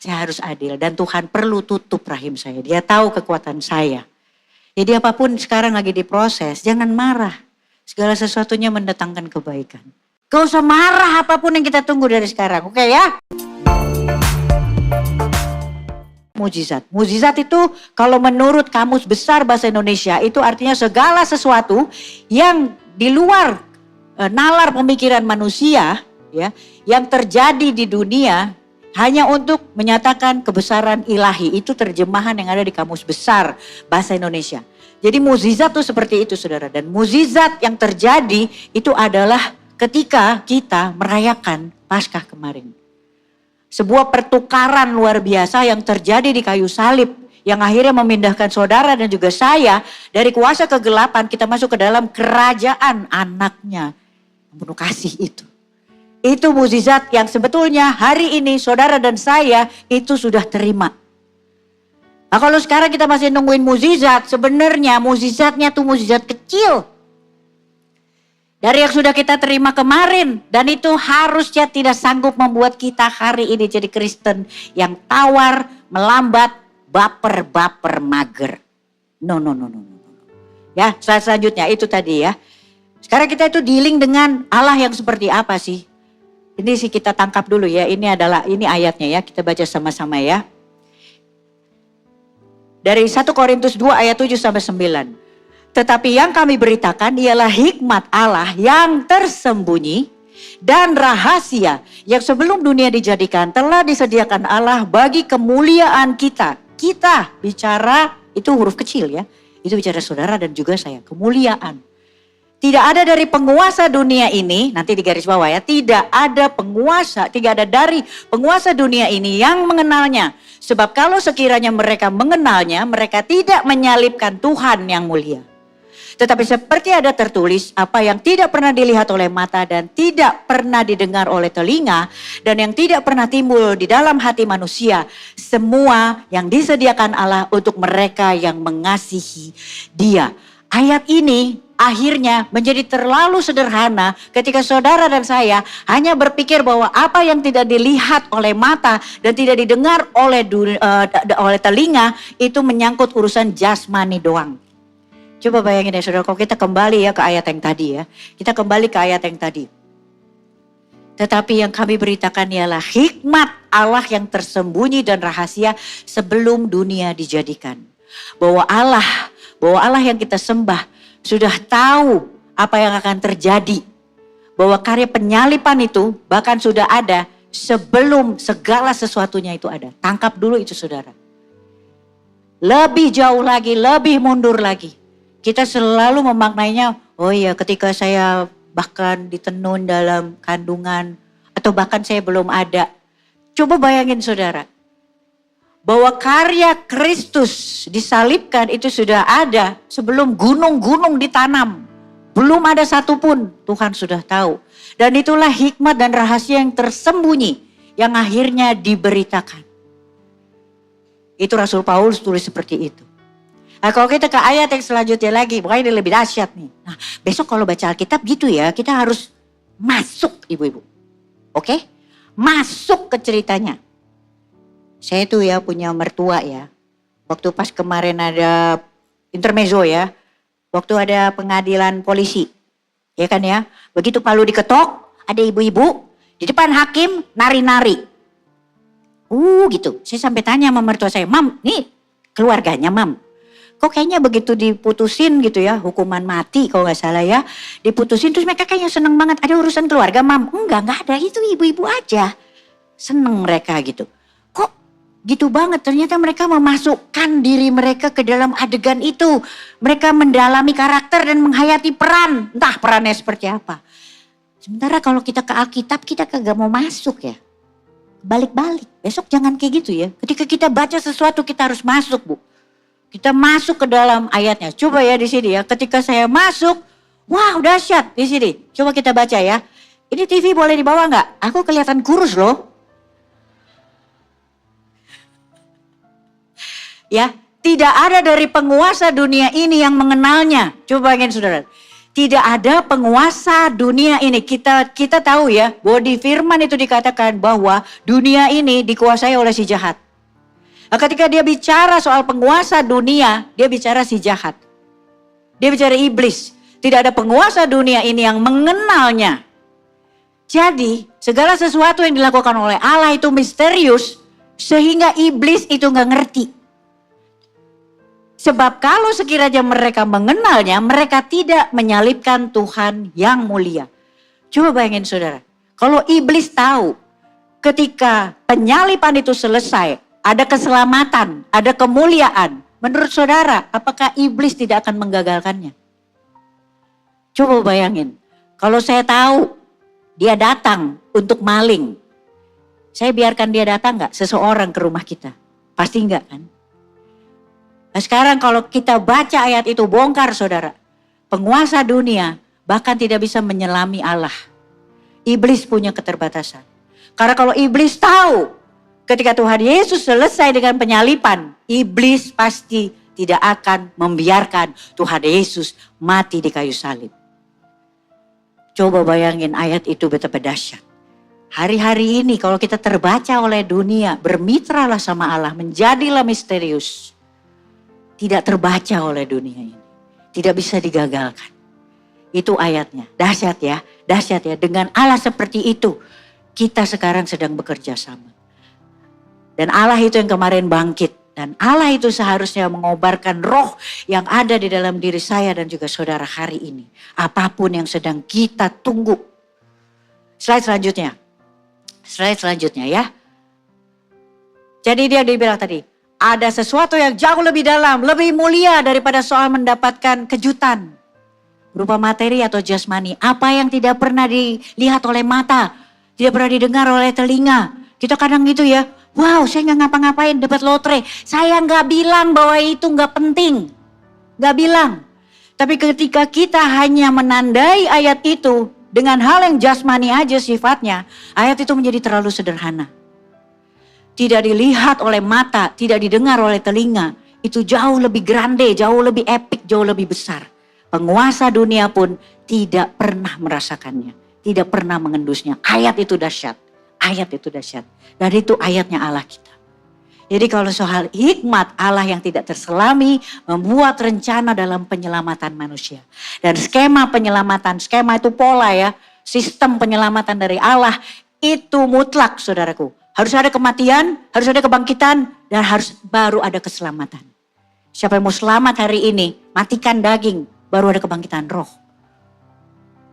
Saya harus adil dan Tuhan perlu tutup rahim saya. Dia tahu kekuatan saya. Jadi apapun sekarang lagi diproses, jangan marah. Segala sesuatunya mendatangkan kebaikan. Gak usah marah apapun yang kita tunggu dari sekarang, oke ya? Mujizat. Mujizat itu kalau menurut Kamus Besar Bahasa Indonesia itu artinya segala sesuatu yang di luar nalar pemikiran manusia ya, yang terjadi di dunia hanya untuk menyatakan kebesaran ilahi. Itu terjemahan yang ada di Kamus Besar Bahasa Indonesia. Jadi mukjizat itu seperti itu saudara. Dan mukjizat yang terjadi itu adalah ketika kita merayakan Paskah kemarin. Sebuah pertukaran luar biasa yang terjadi di kayu salib. Yang akhirnya memindahkan saudara dan juga saya dari kuasa kegelapan kita masuk ke dalam kerajaan anaknya. Yang penuh kasih itu. Itu mukjizat yang sebetulnya hari ini saudara dan saya itu sudah terima. Nah kalau sekarang kita masih nungguin mukjizat, sebenarnya mukjizatnya tuh mukjizat kecil. Dari yang sudah kita terima kemarin. Dan itu harusnya tidak sanggup membuat kita hari ini jadi Kristen yang tawar, melambat, baper-baper, mager. No. Ya selanjutnya itu tadi ya. Sekarang kita itu dealing dengan Allah yang seperti apa sih? Ini sih kita tangkap dulu ya, ini ayatnya ya, kita baca sama-sama ya. Dari 1 Korintus 2 ayat 7 sampai 9. Tetapi yang kami beritakan ialah hikmat Allah yang tersembunyi dan rahasia yang sebelum dunia dijadikan telah disediakan Allah bagi kemuliaan kita. Kita bicara, itu huruf kecil ya, itu bicara saudara dan juga saya, kemuliaan. Tidak ada dari penguasa dunia ini, nanti di garis bawah ya, tidak ada dari penguasa dunia ini yang mengenalnya. Sebab kalau sekiranya mereka mengenalnya, mereka tidak menyalibkan Tuhan yang mulia. Tetapi seperti ada tertulis, apa yang tidak pernah dilihat oleh mata dan tidak pernah didengar oleh telinga, dan yang tidak pernah timbul di dalam hati manusia, semua yang disediakan Allah untuk mereka yang mengasihi Dia. Ayat ini akhirnya menjadi terlalu sederhana ketika saudara dan saya hanya berpikir bahwa apa yang tidak dilihat oleh mata dan tidak didengar oleh telinga itu menyangkut urusan jasmani doang. Coba bayangin ya saudara, kalau kita kembali ya ke ayat yang tadi ya. Kita kembali ke ayat yang tadi. Tetapi yang kami beritakan ialah hikmat Allah yang tersembunyi dan rahasia sebelum dunia dijadikan. Bahwa Allah yang kita sembah sudah tahu apa yang akan terjadi. Bahwa karya penyalipan itu bahkan sudah ada sebelum segala sesuatunya itu ada. Tangkap dulu itu saudara. Lebih jauh lagi, lebih mundur lagi. Kita selalu memaknainya, oh iya ketika saya bahkan ditenun dalam kandungan. Atau bahkan saya belum ada. Coba bayangin saudara. Bahwa karya Kristus disalibkan itu sudah ada sebelum gunung-gunung ditanam. Belum ada satupun, Tuhan sudah tahu. Dan itulah hikmat dan rahasia yang tersembunyi yang akhirnya diberitakan. Itu Rasul Paulus tulis seperti itu. Nah kalau kita ke ayat yang selanjutnya lagi, makanya ini lebih dahsyat nih. Nah besok kalau baca Alkitab gitu ya, kita harus masuk ibu-ibu. Oke? Masuk ke ceritanya. Saya tuh ya punya mertua ya. Waktu pas kemarin ada intermezzo ya. Waktu ada pengadilan polisi. Ya kan ya. Begitu palu diketok, ada ibu-ibu di depan hakim nari-nari. Gitu. Saya sampai tanya sama mertua saya, "Mam, nih keluarganya Mam. Kok kayaknya begitu diputusin gitu ya, hukuman mati kalau gak salah ya. Diputusin terus mereka kayaknya seneng banget. Ada urusan keluarga Mam?" Enggak ada, itu ibu-ibu aja. Seneng mereka gitu. Kok gitu banget, ternyata mereka memasukkan diri mereka ke dalam adegan itu. Mereka mendalami karakter dan menghayati peran. Entah perannya seperti apa. Sementara kalau kita ke Alkitab kita kagak mau masuk ya. Balik-balik, besok jangan kayak gitu ya. Ketika kita baca sesuatu kita harus masuk Bu. Kita masuk ke dalam ayatnya. Coba ya di sini ya, ketika saya masuk, wow dahsyat di sini. Coba kita baca ya. Ini TV boleh dibawa nggak? Aku kelihatan kurus loh. Ya, tidak ada dari penguasa dunia ini yang mengenalnya. Coba bayangin saudara. Tidak ada penguasa dunia ini. Kita tahu ya, bahwa di firman itu dikatakan bahwa dunia ini dikuasai oleh si jahat. Nah, ketika dia bicara soal penguasa dunia, dia bicara si jahat. Dia bicara iblis. Tidak ada penguasa dunia ini yang mengenalnya. Jadi segala sesuatu yang dilakukan oleh Allah itu misterius sehingga iblis itu gak ngerti. Sebab kalau sekiranya mereka mengenalnya, mereka tidak menyalibkan Tuhan yang mulia. Coba bayangin saudara, kalau iblis tahu ketika penyaliban itu selesai, ada keselamatan, ada kemuliaan. Menurut saudara, apakah iblis tidak akan menggagalkannya? Coba bayangin, kalau saya tahu dia datang untuk maling, saya biarkan dia datang gak seseorang ke rumah kita? Pasti enggak kan? Nah sekarang kalau kita baca ayat itu bongkar saudara. Penguasa dunia bahkan tidak bisa menyelami Allah. Iblis punya keterbatasan. Karena kalau iblis tahu ketika Tuhan Yesus selesai dengan penyaliban, iblis pasti tidak akan membiarkan Tuhan Yesus mati di kayu salib. Coba bayangin ayat itu betapa dahsyat. Hari-hari ini kalau kita terbaca oleh dunia, bermitralah sama Allah, menjadilah misterius. Tidak terbaca oleh dunia ini. Tidak bisa digagalkan. Itu ayatnya. Dahsyat ya. Dahsyat ya. Dengan Allah seperti itu. Kita sekarang sedang bekerja sama. Dan Allah itu yang kemarin bangkit. Dan Allah itu seharusnya mengobarkan roh yang ada di dalam diri saya dan juga saudara hari ini. Apapun yang sedang kita tunggu. Slide selanjutnya. Slide selanjutnya ya. Jadi dia dibilang tadi. Ada sesuatu yang jauh lebih dalam, lebih mulia daripada soal mendapatkan kejutan. Berupa materi atau jasmani. Apa yang tidak pernah dilihat oleh mata. Tidak pernah didengar oleh telinga. Kita kadang gitu ya. Wow, saya gak ngapa-ngapain dapat lotre. Saya gak bilang bahwa itu gak penting. Gak bilang. Tapi ketika kita hanya menandai ayat itu dengan hal yang jasmani aja sifatnya. Ayat itu menjadi terlalu sederhana. Tidak dilihat oleh mata, tidak didengar oleh telinga. Itu jauh lebih grande, jauh lebih epik, jauh lebih besar. Penguasa dunia pun tidak pernah merasakannya. Tidak pernah mengendusnya. Ayat itu dahsyat. Ayat itu dahsyat. Dan itu ayatnya Allah kita. Jadi kalau soal hikmat Allah yang tidak terselami membuat rencana dalam penyelamatan manusia. Dan skema penyelamatan, skema itu pola ya. Sistem penyelamatan dari Allah itu mutlak saudaraku. Harus ada kematian, harus ada kebangkitan, dan harus baru ada keselamatan. Siapa yang mau selamat hari ini, matikan daging, baru ada kebangkitan roh.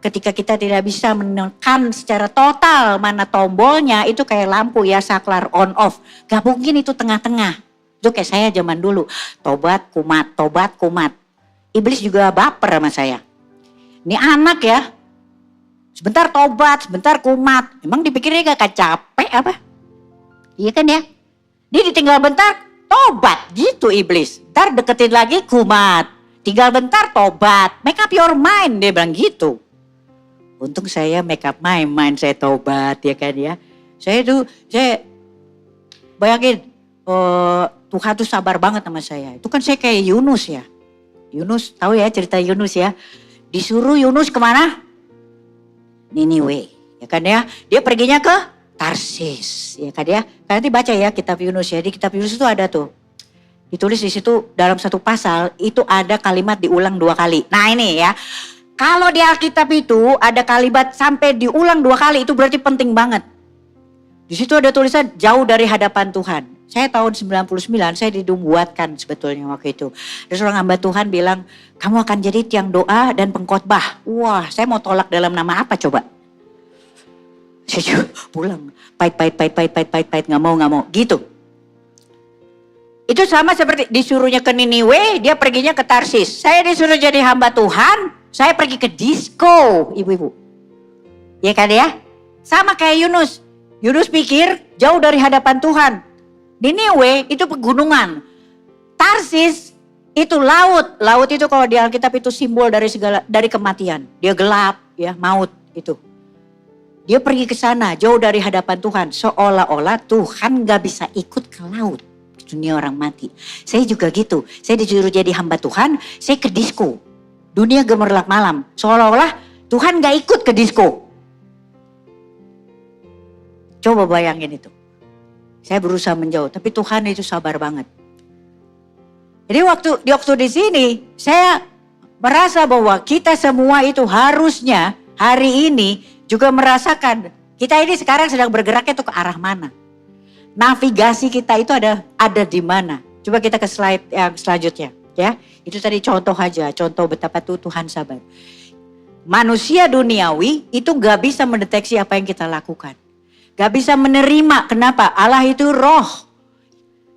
Ketika kita tidak bisa menekan secara total mana tombolnya, itu kayak lampu ya, saklar on off. Gak mungkin itu tengah-tengah. Itu kayak saya zaman dulu, tobat kumat. Iblis juga baper sama saya. Ini anak ya, sebentar tobat, sebentar kumat. Emang dipikirnya gak capek apa? Iya kan ya? Dia ditinggal bentar, tobat gitu iblis. Ntar deketin lagi kumat. Tinggal bentar tobat. Make up your mind, dia bilang gitu. Untung saya make up my mind, saya tobat ya kan ya. Saya bayangin Tuhan tuh sabar banget sama saya. Itu kan saya kayak Yunus ya. Yunus, tahu ya cerita Yunus ya. Disuruh Yunus kemana? Niniwe, ya kan ya. Dia perginya ke Tarsis, ya kan ya. Nanti baca ya kitab Yunus ya. Di kitab Yunus itu ada tuh. Ditulis di situ dalam satu pasal itu ada kalimat diulang 2 kali. Nah ini ya. Kalau di Alkitab itu ada kalimat sampai diulang 2 kali itu berarti penting banget. Di situ ada tulisan jauh dari hadapan Tuhan. Saya tahun 99 saya dinubuatkan sebetulnya waktu itu. Ada seorang hamba Tuhan bilang, kamu akan jadi tiang doa dan pengkhotbah. Wah, saya mau tolak dalam nama apa coba? Saya pulang, pahit, nggak mau, gitu. Itu sama seperti disuruhnya ke Niniwe, dia perginya ke Tarsis. Saya disuruh jadi hamba Tuhan, saya pergi ke disco, ibu-ibu. Ya kan ya? Sama kayak Yunus. Yunus pikir jauh dari hadapan Tuhan. Niniwe itu pegunungan. Tarsis itu laut. Laut itu kalau di Alkitab itu simbol dari kematian. Dia gelap, ya maut itu. Dia pergi ke sana jauh dari hadapan Tuhan. Seolah-olah Tuhan gak bisa ikut ke laut. Dunia orang mati. Saya juga gitu. Saya disuruh jadi hamba Tuhan, saya ke disco. Dunia gemerlap malam. Seolah-olah Tuhan gak ikut ke disco. Coba bayangin itu. Saya berusaha menjauh, tapi Tuhan itu sabar banget. Jadi waktu di sini, saya merasa bahwa kita semua itu harusnya hari ini juga merasakan kita ini sekarang sedang bergerak itu ke arah mana. Navigasi kita itu ada di mana. Coba kita ke slide yang selanjutnya. Ya, itu tadi contoh aja, contoh betapa Tuhan sabar. Manusia duniawi itu gak bisa mendeteksi apa yang kita lakukan. Gak bisa menerima, kenapa? Allah itu roh.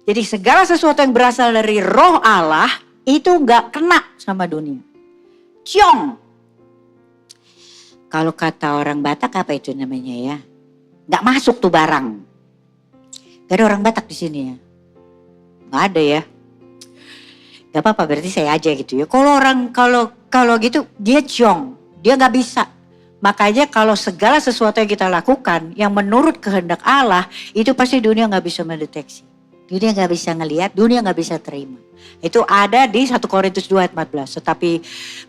Jadi segala sesuatu yang berasal dari roh Allah itu gak kena sama dunia. Ciong. Kalau kata orang Batak apa itu namanya ya? Gak masuk tuh barang. Gak ada orang Batak di sini ya? Gak ada ya? Gak apa-apa, berarti saya aja gitu ya. Kalau gitu dia ciong, dia gak bisa. Makanya kalau segala sesuatu yang kita lakukan yang menurut kehendak Allah itu pasti dunia gak bisa mendeteksi. Dunia gak bisa ngelihat, dunia gak bisa terima. Itu ada di 1 Korintus 2 ayat 14. Tetapi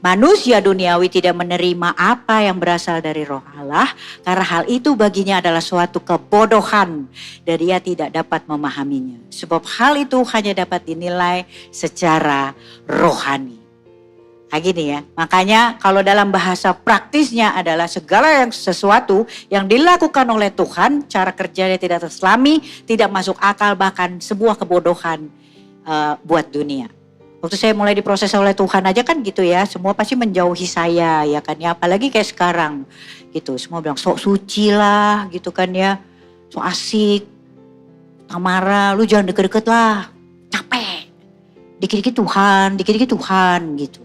manusia duniawi tidak menerima apa yang berasal dari roh Allah. Karena hal itu baginya adalah suatu kebodohan. Dan dia tidak dapat memahaminya. Sebab hal itu hanya dapat dinilai secara rohani. Nah gini ya, makanya kalau dalam bahasa praktisnya adalah segala sesuatu yang dilakukan oleh Tuhan, cara kerjanya tidak terselami, tidak masuk akal, bahkan sebuah kebodohan buat dunia. Waktu saya mulai diproses oleh Tuhan aja kan gitu ya, semua pasti menjauhi saya ya kan ya, apalagi kayak sekarang gitu, semua bilang sok suci lah gitu kan ya, sok asik, Tamara lu jangan deket-deket lah, capek, dikit-dikit Tuhan gitu.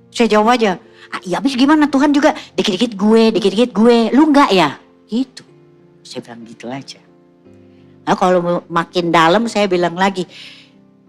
Saya jawab aja, ya habis gimana Tuhan juga dikit-dikit gue, lu enggak ya? Gitu. Saya bilang gitu aja. Nah kalau makin dalam saya bilang lagi,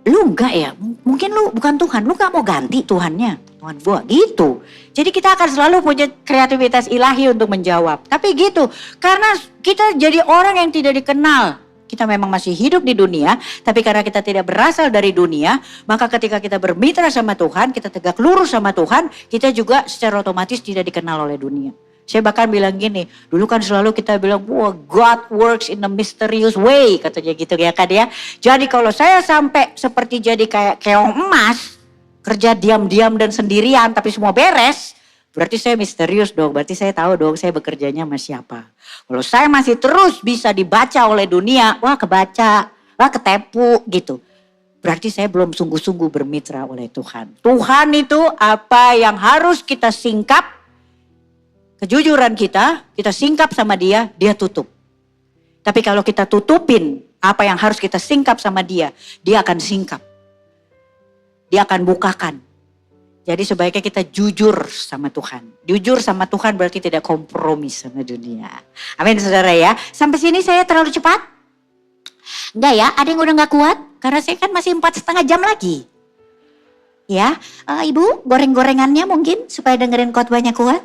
lu enggak ya? Mungkin lu bukan Tuhan, lu enggak mau ganti Tuhannya. Tuhan gua gitu. Jadi kita akan selalu punya kreativitas ilahi untuk menjawab. Tapi gitu, karena kita jadi orang yang tidak dikenal. Kita memang masih hidup di dunia, tapi karena kita tidak berasal dari dunia, maka ketika kita bermitra sama Tuhan, kita tegak lurus sama Tuhan, kita juga secara otomatis tidak dikenal oleh dunia. Saya bahkan bilang gini, dulu kan selalu kita bilang, wah God works in a mysterious way, katanya gitu ya kan ya. Jadi kalau saya sampai seperti jadi kayak keong emas, kerja diam-diam dan sendirian tapi semua beres, berarti saya misterius dong, berarti saya tahu dong saya bekerjanya sama siapa. Kalau saya masih terus bisa dibaca oleh dunia, wah kebaca, wah ketipu gitu. Berarti saya belum sungguh-sungguh bermitra oleh Tuhan. Tuhan itu apa yang harus kita singkap, kejujuran kita singkap sama dia, dia tutup. Tapi kalau kita tutupin apa yang harus kita singkap sama dia akan singkap. Dia akan bukakan. Jadi sebaiknya kita jujur sama Tuhan. Jujur sama Tuhan berarti tidak kompromi sama dunia. Amin saudara ya. Sampai sini saya terlalu cepat? Enggak ya, ada yang udah gak kuat? Karena saya kan masih 4,5 jam lagi. Ya, Ibu goreng-gorengannya mungkin supaya dengerin khotbahnya kuat.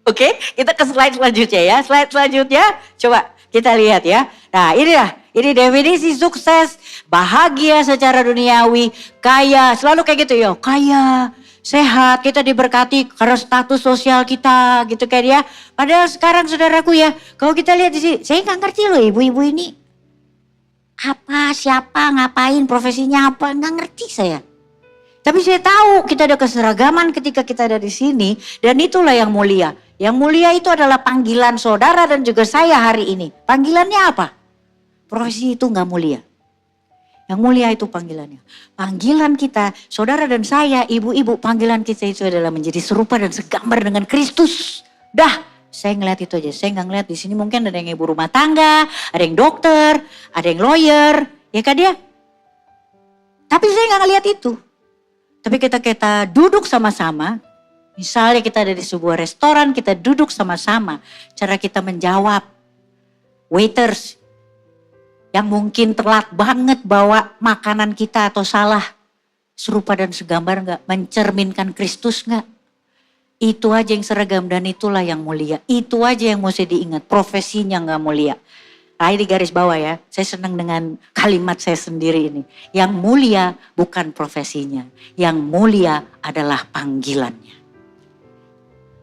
Oke, kita ke slide selanjutnya ya. Slide selanjutnya coba kita lihat ya. Nah ini definisi sukses, bahagia secara duniawi, kaya, selalu kayak gitu ya. Kaya, sehat, kita diberkati karena status sosial kita gitu kan ya. Padahal sekarang saudaraku ya, kalau kita lihat di sini, saya gak ngerti loh ibu-ibu ini. Apa, siapa, ngapain, profesinya apa, gak ngerti saya. Tapi saya tahu kita ada keseragaman ketika kita ada di sini dan itulah yang mulia. Yang mulia itu adalah panggilan saudara dan juga saya hari ini. Panggilannya apa? Profesi itu gak mulia. Yang mulia itu panggilannya. Panggilan kita, saudara dan saya, ibu-ibu, panggilan kita itu adalah menjadi serupa dan segambar dengan Kristus. Dah, saya ngeliat itu aja. Saya gak ngeliat di sini mungkin ada yang ibu rumah tangga, ada yang dokter, ada yang lawyer, ya kan dia? Tapi saya gak ngeliat itu. Tapi kita duduk sama-sama, misalnya kita ada di sebuah restoran, kita duduk sama-sama, cara kita menjawab, waiters, yang mungkin telat banget bawa makanan kita atau salah, serupa dan segambar gak? Mencerminkan Kristus gak? Itu aja yang seragam dan itulah yang mulia. Itu aja yang mesti diingat, profesinya gak mulia. Ini garis bawah ya, saya senang dengan kalimat saya sendiri ini. Yang mulia bukan profesinya, yang mulia adalah panggilannya.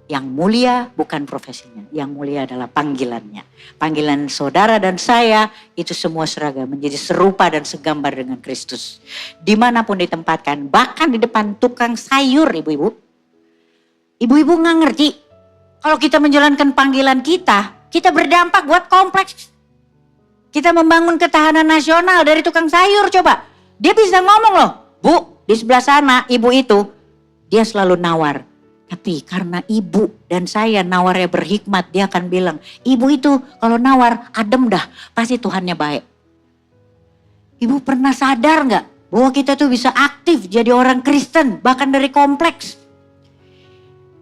Yang mulia bukan profesinya, yang mulia adalah panggilannya. Panggilan saudara dan saya itu semua seragam, menjadi serupa dan segambar dengan Kristus. Dimanapun ditempatkan, bahkan di depan tukang sayur ibu-ibu. Ibu-ibu gak ngerti, kalau kita menjalankan panggilan kita berdampak buat kompleks. Kita membangun ketahanan nasional dari tukang sayur coba. Dia bisa ngomong loh, Bu, di sebelah sana ibu itu, dia selalu nawar. Tapi karena ibu dan saya nawarnya berhikmat, dia akan bilang, ibu itu kalau nawar adem dah, pasti Tuhannya baik. Ibu pernah sadar gak bahwa kita tuh bisa aktif jadi orang Kristen, bahkan dari kompleks.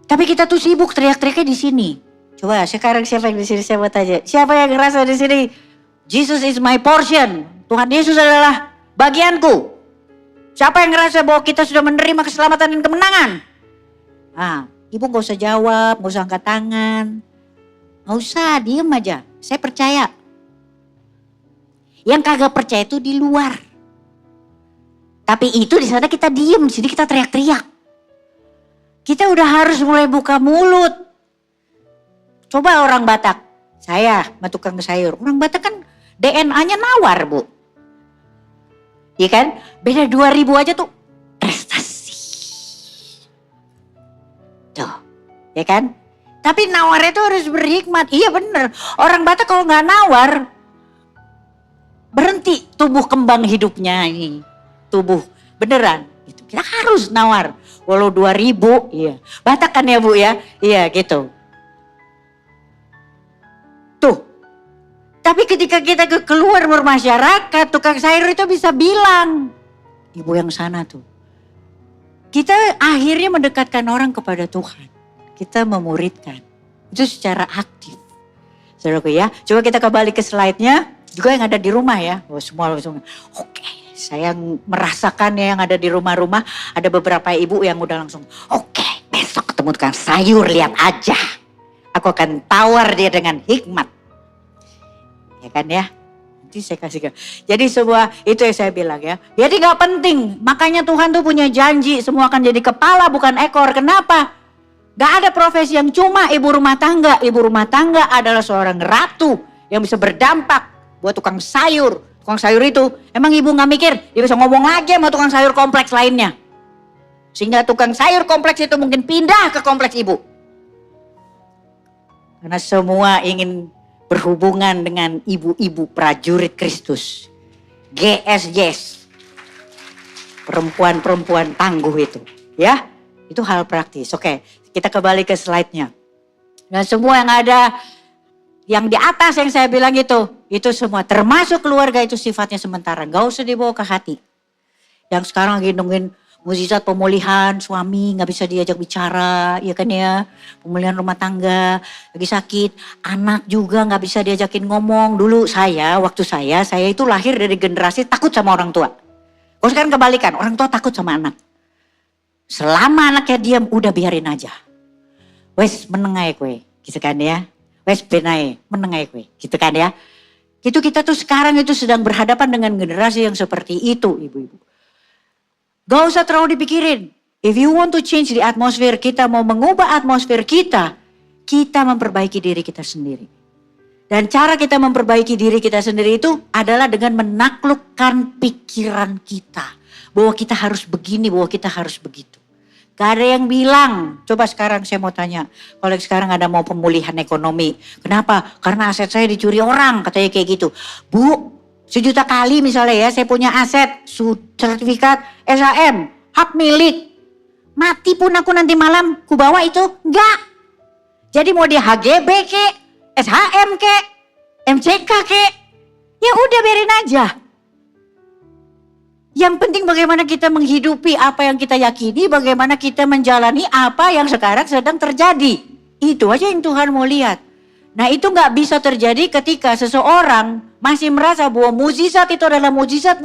Tapi kita tuh sibuk teriak-teriaknya di sini. Coba sekarang siapa yang di sini, saya mau tanya. Siapa yang ngerasa di sini, Jesus is my portion. Tuhan Yesus adalah bagianku. Siapa yang ngerasa bahwa kita sudah menerima keselamatan dan kemenangan? Ibu gak usah jawab, gak usah angkat tangan. Gak usah, diem aja. Saya percaya. Yang kagak percaya itu di luar. Tapi itu di sana kita diem, di sini kita teriak-teriak. Kita udah harus mulai buka mulut. Coba orang Batak, saya sama tukang sayur. Orang Batak kan DNA-nya nawar, Bu. Iya kan? Beda 2000 aja tuh prestasi. Tuh, ya kan? Tapi nawarnya tuh harus berhikmat. Iya bener, orang Batak kalau gak nawar, berhenti tumbuh kembang hidupnya ini. Tubuh, beneran. Kita harus nawar. Walau 2000, iya. Batak kan ya Bu ya? Iya gitu. Tuh. Tapi ketika kita keluar bermasyarakat, tukang sayur itu bisa bilang, ibu yang sana tuh. Kita akhirnya mendekatkan orang kepada Tuhan. Kita memuridkan. Itu secara aktif. Saudaraku ya, coba kita kembali ke slide-nya. Juga yang ada di rumah ya. Semua langsung, oke. Saya merasakan ya yang ada di rumah-rumah. Ada beberapa ibu yang udah langsung, oke, besok ketemu tukang sayur, lihat aja. Aku akan tawar dia dengan hikmat. Ya kan ya. Nanti saya kasih ke. Jadi semua itu yang saya bilang ya. Jadi gak penting. Makanya Tuhan tuh punya janji. Semua akan jadi kepala bukan ekor. Kenapa? Gak ada profesi yang cuma ibu rumah tangga. Ibu rumah tangga adalah seorang ratu. Yang bisa berdampak buat tukang sayur. Tukang sayur itu emang ibu gak mikir. Dia bisa ngomong lagi sama tukang sayur kompleks lainnya. Sehingga tukang sayur kompleks itu mungkin pindah ke kompleks ibu. Karena semua ingin berhubungan dengan ibu-ibu prajurit Kristus. GSJs. Perempuan-perempuan tangguh itu. Ya, itu hal praktis. Oke, kita kembali ke slide-nya. Dan semua yang ada, yang di atas yang saya bilang itu semua. Termasuk keluarga itu sifatnya sementara. Gak usah dibawa ke hati. Yang sekarang lagi nungguin mukjizat pemulihan, suami gak bisa diajak bicara, ya kan ya. Pemulihan rumah tangga, lagi sakit. Anak juga gak bisa diajakin ngomong. Dulu waktu saya itu lahir dari generasi takut sama orang tua. Kalau sekarang kebalikan, orang tua takut sama anak. Selama anaknya diam, udah biarin aja. Wes meneng aja kue, gitu kan ya. Wes benai, meneng aja kue, gitu kan ya. Itu kita tuh sekarang itu sedang berhadapan dengan generasi yang seperti itu, ibu-ibu. Gak usah terlalu dipikirin. If you want to change the atmosphere, kita mau mengubah atmosfer kita memperbaiki diri kita sendiri. Dan cara kita memperbaiki diri kita sendiri itu adalah dengan menaklukkan pikiran kita. Bahwa kita harus begini, bahwa kita harus begitu. Gak ada yang bilang, coba sekarang saya mau tanya. Kalau sekarang ada mau pemulihan ekonomi. Kenapa? Karena aset saya dicuri orang, katanya kayak gitu. Bu, 1 juta kali misalnya ya, saya punya aset, sertifikat SHM, hak milik. Mati pun aku nanti malam, ku bawa itu? Enggak. Jadi mau dia HGB ke, SHM ke, MCK ke, ya udah biarin aja. Yang penting bagaimana kita menghidupi apa yang kita yakini, bagaimana kita menjalani apa yang sekarang sedang terjadi. Itu aja yang Tuhan mau lihat. Nah itu gak bisa terjadi ketika seseorang masih merasa bahwa mukjizat itu adalah mukjizat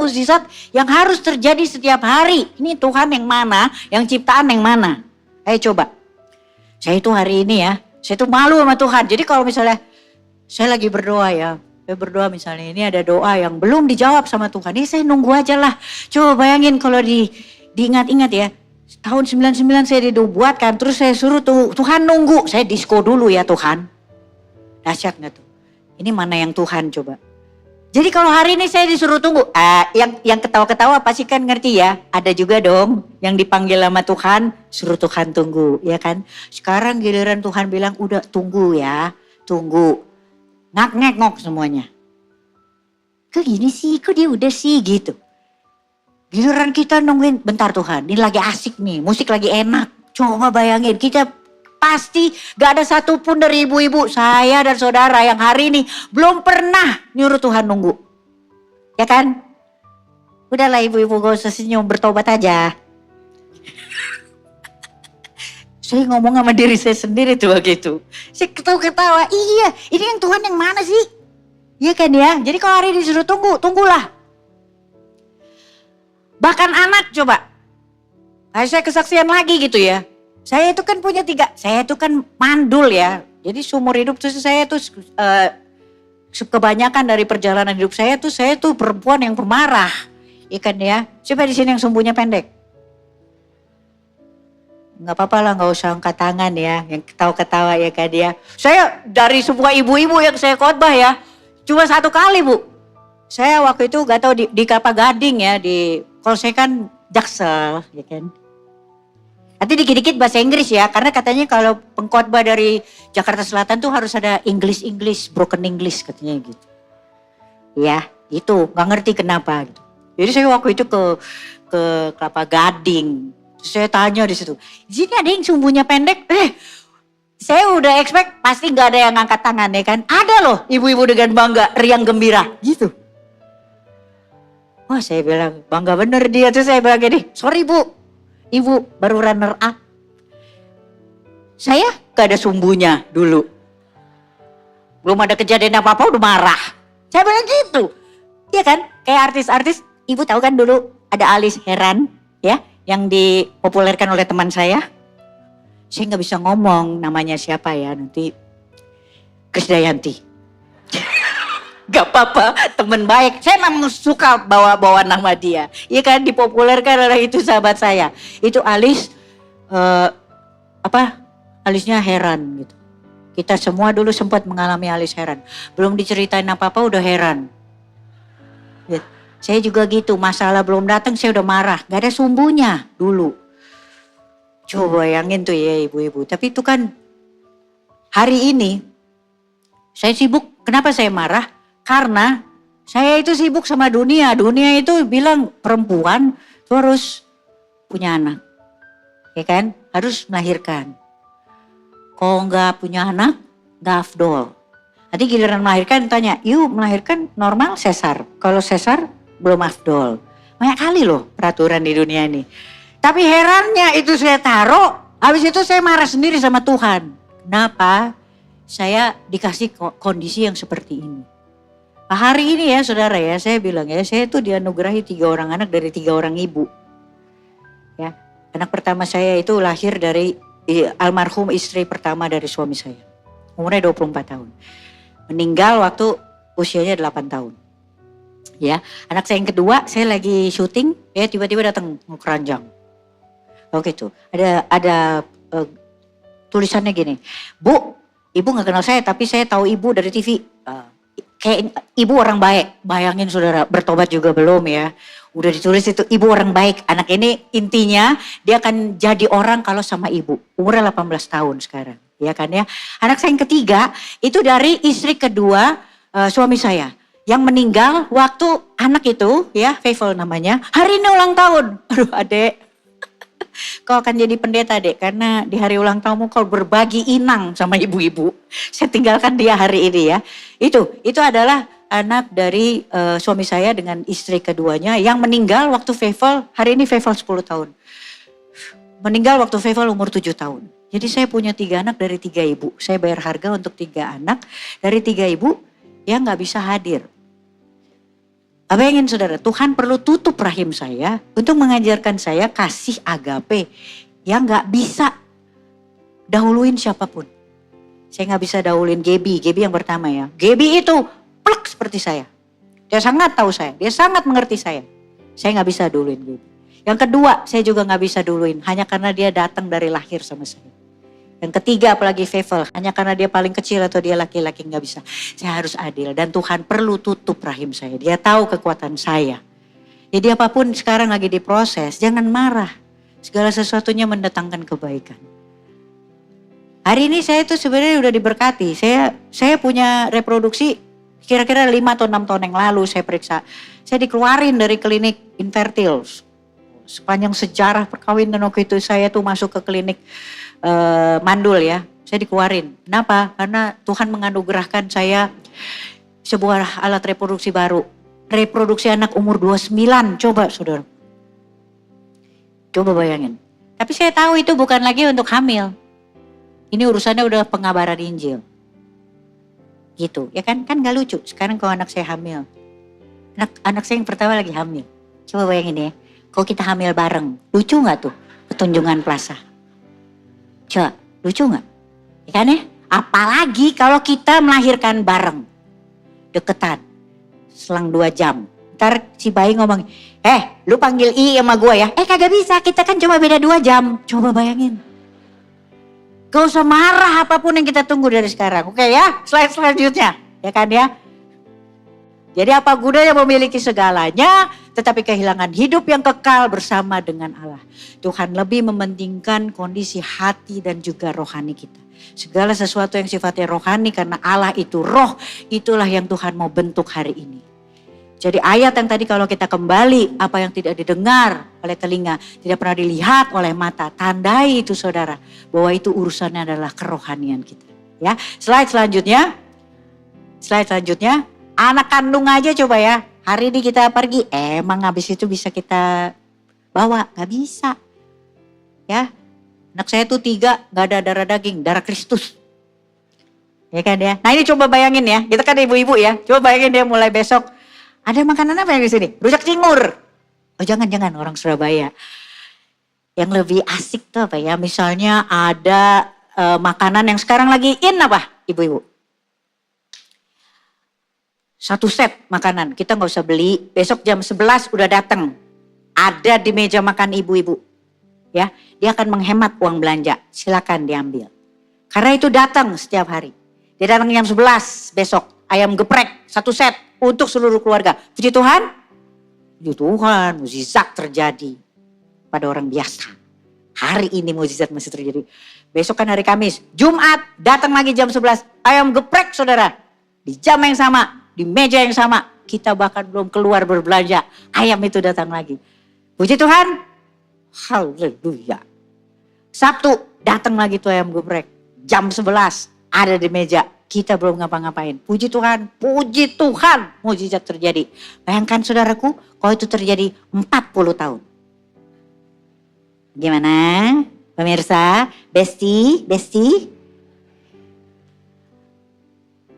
yang harus terjadi setiap hari. Ini Tuhan yang mana, yang ciptaan yang mana. Ayo coba. Saya itu hari ini ya, saya itu malu sama Tuhan. Jadi kalau misalnya saya lagi berdoa ya, Saya berdoa misalnya ini ada doa yang belum dijawab sama Tuhan. Ya saya nunggu aja lah. Coba bayangin kalau diingat-ingat ya. Tahun 99 saya dibuatkan, terus saya suruh Tuhan nunggu. Saya disko dulu ya Tuhan. Dahsyat gak tuh? Ini mana yang Tuhan coba? Jadi kalau hari ini saya disuruh tunggu, yang ketawa-ketawa pasti kan ngerti ya. Ada juga dong yang dipanggil sama Tuhan, suruh Tuhan tunggu, ya kan? Sekarang giliran Tuhan bilang udah tunggu ya, tunggu. Ngak-ngek-ngok semuanya. Kok gini sih, kok dia udah sih gitu. Giliran kita nungguin, bentar Tuhan, ini lagi asik nih, musik lagi enak. Coba bayangin, kita pasti gak ada satupun dari ibu-ibu, saya dan saudara yang hari ini belum pernah nyuruh Tuhan nunggu. Ya kan? Udahlah ibu-ibu gak usah senyum, bertobat aja. Saya ngomong sama diri saya sendiri tuh begitu. Saya ketawa-ketawa, iya ini yang Tuhan yang mana sih? Iya kan ya, jadi kalau hari ini disuruh tunggu, tunggulah. Bahkan anak coba, saya kesaksian lagi gitu ya. Saya itu kan punya 3, saya itu kan mandul ya. Jadi seumur hidup tuh saya tuh kebanyakan dari perjalanan hidup saya tuh perempuan yang pemarah. Iya kan ya, siapa di sini yang sumbunya pendek? Nggak apa-apa lah, nggak usah angkat tangan ya, yang ketawa-ketawa ya kan ya. Saya dari semua ibu-ibu yang saya khotbah ya, cuma 1 kali Bu. Saya waktu itu gak tahu di Kelapa Gading ya, kalau saya kan Jaksel ya kan. Nanti dikit-dikit bahasa Inggris ya, karena katanya kalau pengkhotbah dari Jakarta Selatan tuh harus ada English, broken English katanya gitu. Ya itu, gak ngerti kenapa gitu. Jadi saya waktu itu ke Kelapa Gading. Saya tanya di situ, di sini ada yang sumbunya pendek? Saya udah expect pasti gak ada yang angkat tangan ya kan. Ada loh ibu-ibu dengan bangga, riang gembira gitu. Wah saya bilang bangga bener dia. Terus saya bilang gini, sorry Bu, ibu baru runner up. Saya gak ada sumbunya dulu. Belum ada kejadian apa-apa udah marah. Saya bilang gitu. Iya kan, kayak artis-artis, ibu tahu kan dulu ada Alis Heran ya. Yang dipopulerkan oleh teman saya nggak bisa ngomong namanya siapa ya, nanti Krisdayanti. Gak apa-apa, teman baik. Saya memang suka bawa nama dia. Iya kan, dipopulerkan oleh itu sahabat saya. Itu Alis, alisnya heran gitu. Kita semua dulu sempat mengalami alis heran. Belum diceritain apa-apa udah heran. Gitu. Saya juga gitu, masalah belum datang saya udah marah. Gak ada sumbunya dulu. Coba bayangin tuh ya ibu-ibu. Tapi itu kan hari ini saya sibuk. Kenapa saya marah? Karena saya itu sibuk sama dunia. Dunia itu bilang perempuan itu harus punya anak. Ya kan? Harus melahirkan. Kalau gak punya anak, gak afdol. Nanti giliran melahirkan tanya, yuk melahirkan normal sesar. Kalau sesar belum afdol. Banyak kali loh peraturan di dunia ini. Tapi herannya itu saya taruh, habis itu saya marah sendiri sama Tuhan. Kenapa? Saya dikasih kondisi yang seperti ini. Nah, hari ini ya saudara ya, saya bilang ya, saya itu dianugerahi 3 orang anak dari 3 orang ibu. Ya, anak pertama saya itu lahir dari almarhum istri pertama dari suami saya. Umurnya 24 tahun. Meninggal waktu usianya 8 tahun. Ya, anak saya yang kedua, saya lagi syuting, ya tiba-tiba datang mau keranjang. Oke tuh, ada tulisannya gini, Bu, ibu nggak kenal saya, tapi saya tahu ibu dari TV. Kayak ibu orang baik, bayangin saudara, bertobat juga belum ya. Udah ditulis itu ibu orang baik. Anak ini intinya dia akan jadi orang kalau sama ibu. Umurnya 18 tahun sekarang, ya kan ya. Anak saya yang ketiga itu dari istri kedua suami saya. Yang meninggal waktu anak itu ya, Faithful namanya, hari ini ulang tahun. Aduh adek, kau akan jadi pendeta dek, karena di hari ulang tahunmu kau berbagi inang sama ibu-ibu. Saya tinggalkan dia hari ini ya. Itu adalah anak dari suami saya dengan istri keduanya yang meninggal waktu Faithful, hari ini Faithful 10 tahun. Meninggal waktu Faithful umur 7 tahun. Jadi saya punya 3 anak dari 3 ibu. Saya bayar harga untuk 3 anak dari 3 ibu yang gak bisa hadir. Bayangin saudara, Tuhan perlu tutup rahim saya untuk mengajarkan saya kasih agape yang gak bisa dahuluin siapapun. Saya gak bisa dahuluin Gaby yang pertama ya. Gaby itu plaks seperti saya. Dia sangat tahu saya, dia sangat mengerti saya. Saya gak bisa duluin gitu. Yang kedua, saya juga gak bisa duluin hanya karena dia datang dari lahir sama saya. Yang ketiga, apalagi Feivel, hanya karena dia paling kecil atau dia laki-laki gak bisa. Saya harus adil dan Tuhan perlu tutup rahim saya. Dia tahu kekuatan saya. Jadi apapun sekarang lagi diproses, jangan marah. Segala sesuatunya mendatangkan kebaikan. Hari ini saya tuh sebenarnya udah diberkati. Saya punya reproduksi kira-kira 5 atau 6 tahun yang lalu saya periksa. Saya dikeluarin dari klinik infertil. Sepanjang sejarah perkawinan waktu itu saya tuh masuk ke klinik mandul ya. Saya dikeluarin. Kenapa? Karena Tuhan menganugerahkan saya sebuah alat reproduksi baru. Reproduksi anak umur 29. Coba saudara. Coba bayangin. Tapi saya tahu itu bukan lagi untuk hamil. Ini urusannya udah pengabaran Injil. Gitu, ya kan gak lucu. Sekarang kalau anak saya hamil. Anak saya yang pertama lagi hamil. Coba bayangin ya. Kalau kita hamil bareng. Lucu gak tuh? Ketunjungan Plaza. Coba, lucu gak? Ya kan ya? Apalagi kalau kita melahirkan bareng. Deketan. Selang 2 jam. Ntar si bayi ngomong, lu panggil I sama gue ya. Kagak bisa, kita kan cuma beda 2 jam. Coba bayangin. Gak usah marah apapun yang kita tunggu dari sekarang. Oke ya, slide selanjutnya. Ya kan ya. Jadi apa gunanya memiliki segalanya, tetapi kehilangan hidup yang kekal bersama dengan Allah. Tuhan lebih mementingkan kondisi hati dan juga rohani kita. Segala sesuatu yang sifatnya rohani karena Allah itu roh, itulah yang Tuhan mau bentuk hari ini. Jadi ayat yang tadi kalau kita kembali, apa yang tidak didengar oleh telinga, tidak pernah dilihat oleh mata, tandai itu saudara, bahwa itu urusannya adalah kerohanian kita. Ya, slide selanjutnya, anak kandung aja coba ya, hari ini kita pergi, emang habis itu bisa kita bawa, gak bisa. Ya, anak saya tuh 3, gak ada darah daging, darah Kristus. Ya kan ya, nah ini coba bayangin ya, kita kan ibu-ibu ya, coba bayangin dia mulai besok, ada makanan apa yang di sini? Rujak cingur. Oh jangan orang Surabaya. Yang lebih asik tuh apa ya? Misalnya ada makanan yang sekarang lagi in apa ibu-ibu? 1 set makanan. Kita gak usah beli. Besok jam 11 udah datang. Ada di meja makan ibu-ibu. Ya, dia akan menghemat uang belanja. Silakan diambil. Karena itu datang setiap hari. Dia datang jam 11 besok. Ayam geprek 1 set. Untuk seluruh keluarga. Puji Tuhan. Puji Tuhan. Mukjizat terjadi. Pada orang biasa. Hari ini mukjizat masih terjadi. Besok kan hari Kamis. Jumat. Datang lagi jam 11. Ayam geprek saudara. Di jam yang sama. Di meja yang sama. Kita bahkan belum keluar berbelanja. Ayam itu datang lagi. Puji Tuhan. Haleluya. Sabtu. Datang lagi tuh ayam geprek. Jam 11. Ada di meja. Kita belum ngapa-ngapain. Puji Tuhan, mukjizat terjadi. Bayangkan saudaraku, kalau itu terjadi 40 tahun. Gimana? Pemirsa, Besti?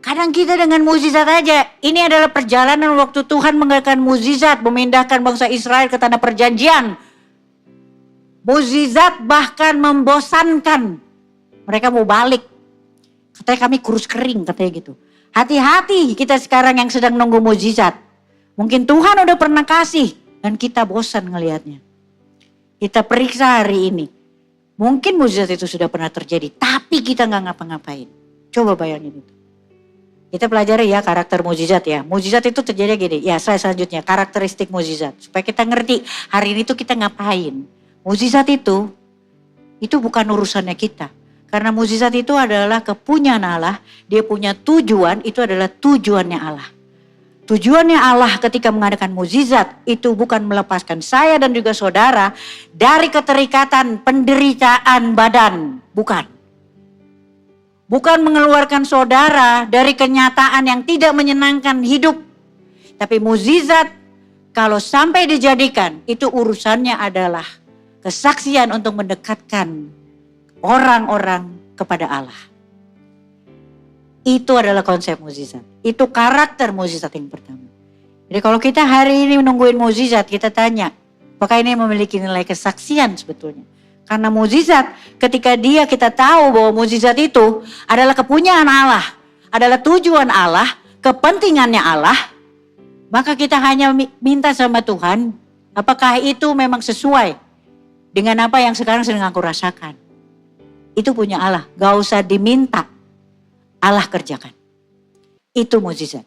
Kadang kita dengan mukjizat aja. Ini adalah perjalanan waktu Tuhan mengadakan mukjizat, memindahkan bangsa Israel ke tanah perjanjian. Mukjizat bahkan membosankan. Mereka mau balik. Katanya kami kurus kering katanya gitu. Hati-hati kita sekarang yang sedang nunggu mukjizat. Mungkin Tuhan udah pernah kasih dan kita bosan ngelihatnya. Kita periksa hari ini. Mungkin mukjizat itu sudah pernah terjadi tapi kita gak ngapa-ngapain. Coba bayangin itu. Kita pelajari ya karakter mukjizat ya. Mukjizat itu terjadi gini. Ya selanjutnya karakteristik mukjizat. Supaya kita ngerti hari ini tuh kita ngapain. Mukjizat itu bukan urusannya kita. Karena mukjizat itu adalah kepunyaan Allah, dia punya tujuan, itu adalah tujuannya Allah. Tujuannya Allah ketika mengadakan mukjizat itu bukan melepaskan saya dan juga saudara dari keterikatan penderitaan badan, bukan. Bukan mengeluarkan saudara dari kenyataan yang tidak menyenangkan hidup. Tapi mukjizat kalau sampai dijadikan itu urusannya adalah kesaksian untuk mendekatkan orang-orang kepada Allah. Itu adalah konsep mukjizat. Itu karakter mukjizat yang pertama. Jadi kalau kita hari ini menungguin mukjizat, kita tanya, apakah ini memiliki nilai kesaksian sebetulnya? Karena mukjizat, ketika kita tahu bahwa mukjizat itu adalah kepunyaan Allah, adalah tujuan Allah, kepentingannya Allah, maka kita hanya minta sama Tuhan, apakah itu memang sesuai dengan apa yang sekarang sedang aku rasakan. Itu punya Allah, gak usah diminta, Allah kerjakan. Itu mukjizat.